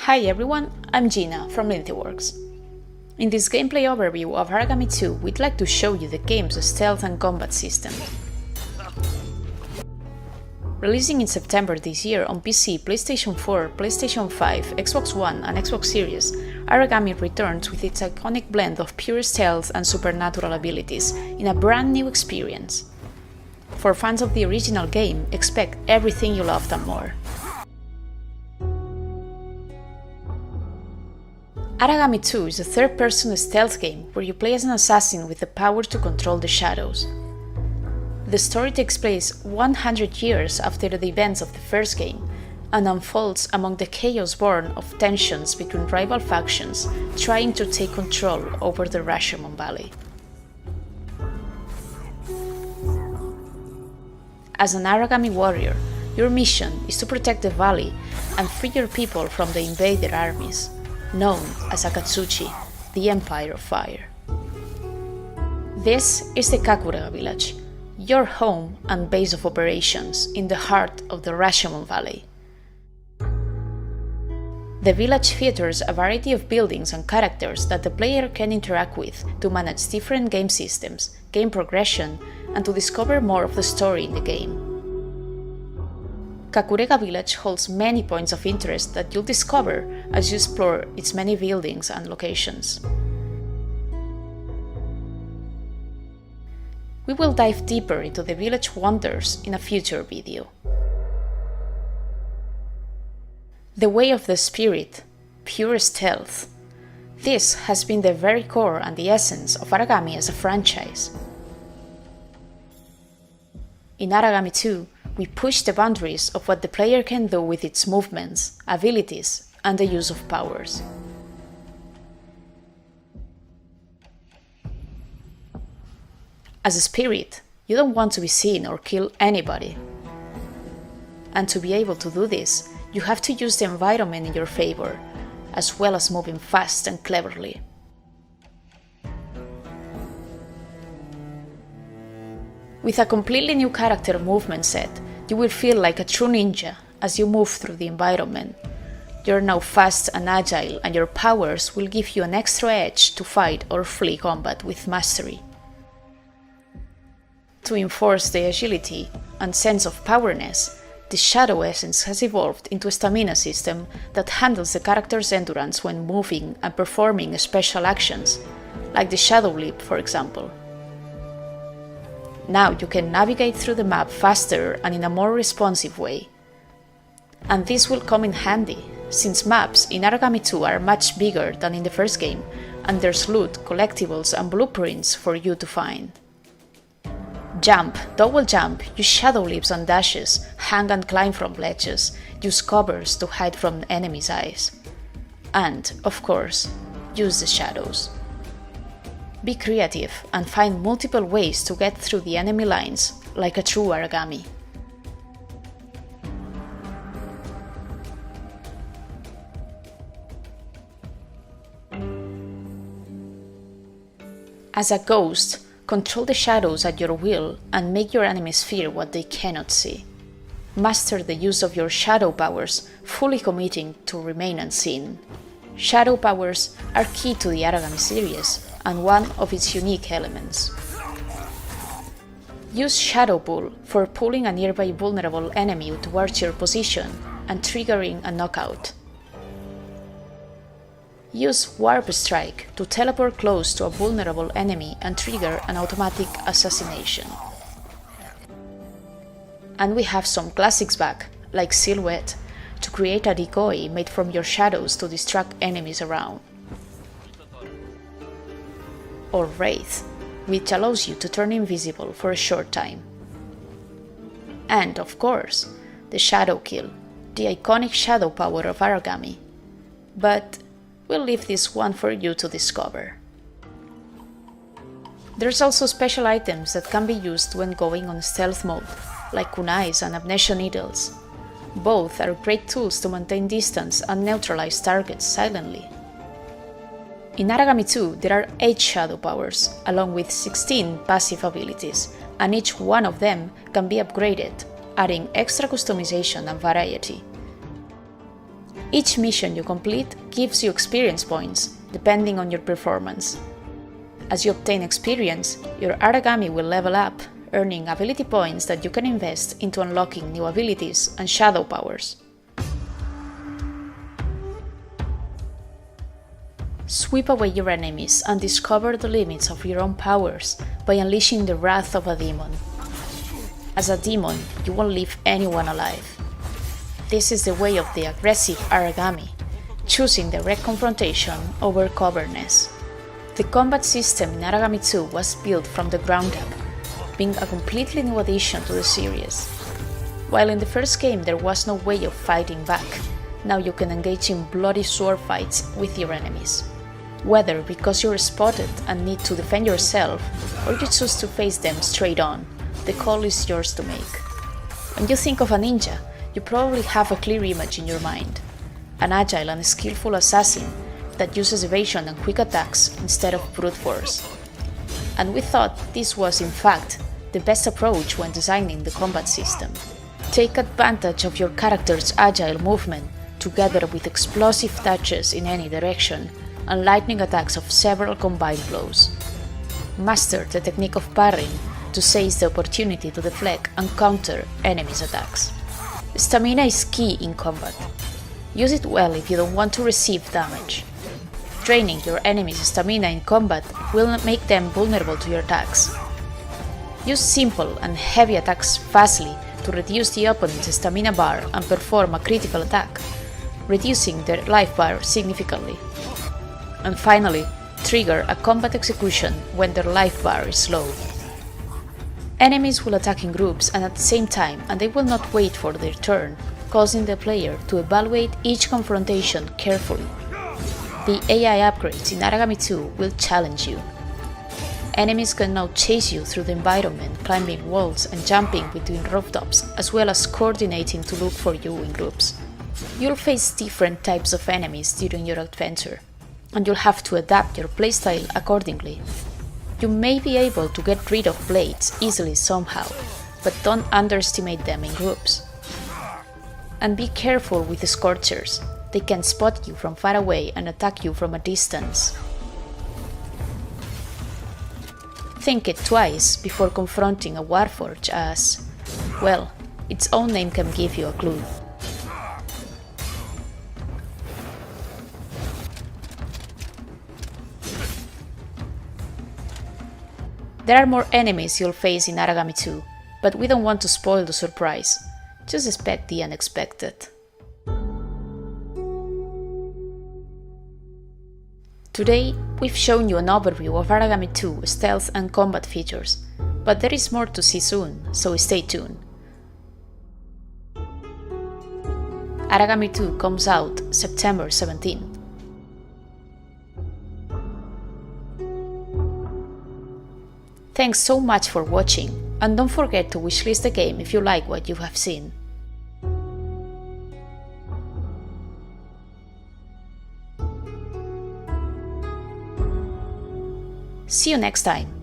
Hi everyone, I'm Gina from LintyWorks. In this gameplay overview of Aragami 2, we'd like to show you the game's stealth and combat system. Releasing in September this year on PC, PlayStation 4, PlayStation 5, Xbox One and Xbox Series, Aragami returns with its iconic blend of pure stealth and supernatural abilities in a brand new experience. For fans of the original game, expect everything you loved and more. Aragami 2 is a third-person stealth game where you play as an assassin with the power to control the shadows. The story takes place 100 years after the events of the first game and unfolds among the chaos born of tensions between rival factions trying to take control over the Rashomon Valley. As an Aragami warrior, your mission is to protect the valley and free your people from the invader armies, known as Akatsuchi, the Empire of Fire. This is the Kakurega village, your home and base of operations in the heart of the Rashomon Valley. The village features a variety of buildings and characters that the player can interact with to manage different game systems, game progression, and to discover more of the story in the game. Kakurega village holds many points of interest that you'll discover as you explore its many buildings and locations. We will dive deeper into the village wonders in a future video. The Way of the Spirit, pure stealth. This has been the very core and the essence of Aragami as a franchise. In Aragami 2, we push the boundaries of what the player can do with its movements, abilities, and the use of powers. As a spirit, you don't want to be seen or kill anybody. And to be able to do this, you have to use the environment in your favor, as well as moving fast and cleverly. With a completely new character movement set, you will feel like a true ninja as you move through the environment. You're now fast and agile, and your powers will give you an extra edge to fight or flee combat with mastery. To enforce the agility and sense of powerness, the Shadow Essence has evolved into a stamina system that handles the character's endurance when moving and performing special actions, like the Shadow Leap, for example. Now you can navigate through the map faster and in a more responsive way. And this will come in handy, since maps in Aragami 2 are much bigger than in the first game, and there's loot, collectibles and blueprints for you to find. Jump, double jump, use shadow leaps and dashes, hang and climb from ledges, use covers to hide from enemies' eyes. And, of course, use the shadows. Be creative and find multiple ways to get through the enemy lines, like a true Aragami. As a ghost, control the shadows at your will and make your enemies fear what they cannot see. Master the use of your shadow powers, fully committing to remain unseen. Shadow powers are key to the Aragami series and one of its unique elements. Use Shadow Pull for pulling a nearby vulnerable enemy towards your position and triggering a knockout. Use Warp Strike to teleport close to a vulnerable enemy and trigger an automatic assassination. And we have some classics back, like Silhouette, to create a decoy made from your shadows to distract enemies around. Or Wraith, which allows you to turn invisible for a short time. And, of course, the Shadow Kill, the iconic shadow power of Aragami. But we'll leave this one for you to discover. There's also special items that can be used when going on stealth mode, like kunais and amnesia needles. Both are great tools to maintain distance and neutralize targets silently. In Aragami 2, there are 8 shadow powers, along with 16 passive abilities, and each one of them can be upgraded, adding extra customization and variety. Each mission you complete gives you experience points, depending on your performance. As you obtain experience, your Aragami will level up, earning ability points that you can invest into unlocking new abilities and shadow powers. Sweep away your enemies and discover the limits of your own powers by unleashing the wrath of a demon. As a demon, you won't leave anyone alive. This is the way of the aggressive Aragami, choosing direct confrontation over coverness. The combat system in Aragami 2 was built from the ground up, being a completely new addition to the series. While in the first game there was no way of fighting back, now you can engage in bloody sword fights with your enemies. Whether because you're spotted and need to defend yourself, or you choose to face them straight on, the call is yours to make. When you think of a ninja, you probably have a clear image in your mind: an agile and skillful assassin that uses evasion and quick attacks instead of brute force. And we thought this was, in fact, the best approach when designing the combat system. Take advantage of your character's agile movement, together with explosive touches in any direction, and lightning attacks of several combined blows. Master the technique of parrying to seize the opportunity to deflect and counter enemies' attacks. Stamina is key in combat. Use it well if you don't want to receive damage. Draining your enemy's stamina in combat will make them vulnerable to your attacks. Use simple and heavy attacks fastly to reduce the opponent's stamina bar and perform a critical attack, reducing their life bar significantly. And finally, trigger a combat execution when their life bar is low. Enemies will attack in groups and at the same time, and they will not wait for their turn, causing the player to evaluate each confrontation carefully. The AI upgrades in Aragami 2 will challenge you. Enemies can now chase you through the environment, climbing walls and jumping between rooftops, as well as coordinating to look for you in groups. You'll face different types of enemies during your adventure, and you'll have to adapt your playstyle accordingly. You may be able to get rid of blades easily somehow, but don't underestimate them in groups. And be careful with the Scorchers. They can spot you from far away and attack you from a distance. Think it twice before confronting a Warforged, as, well, its own name can give you a clue. There are more enemies you'll face in Aragami 2, but we don't want to spoil the surprise. Just expect the unexpected. Today, we've shown you an overview of Aragami 2 stealth and combat features, but there is more to see soon, so stay tuned. Aragami 2 comes out September 17. Thanks so much for watching, and don't forget to wishlist the game if you like what you have seen. See you next time!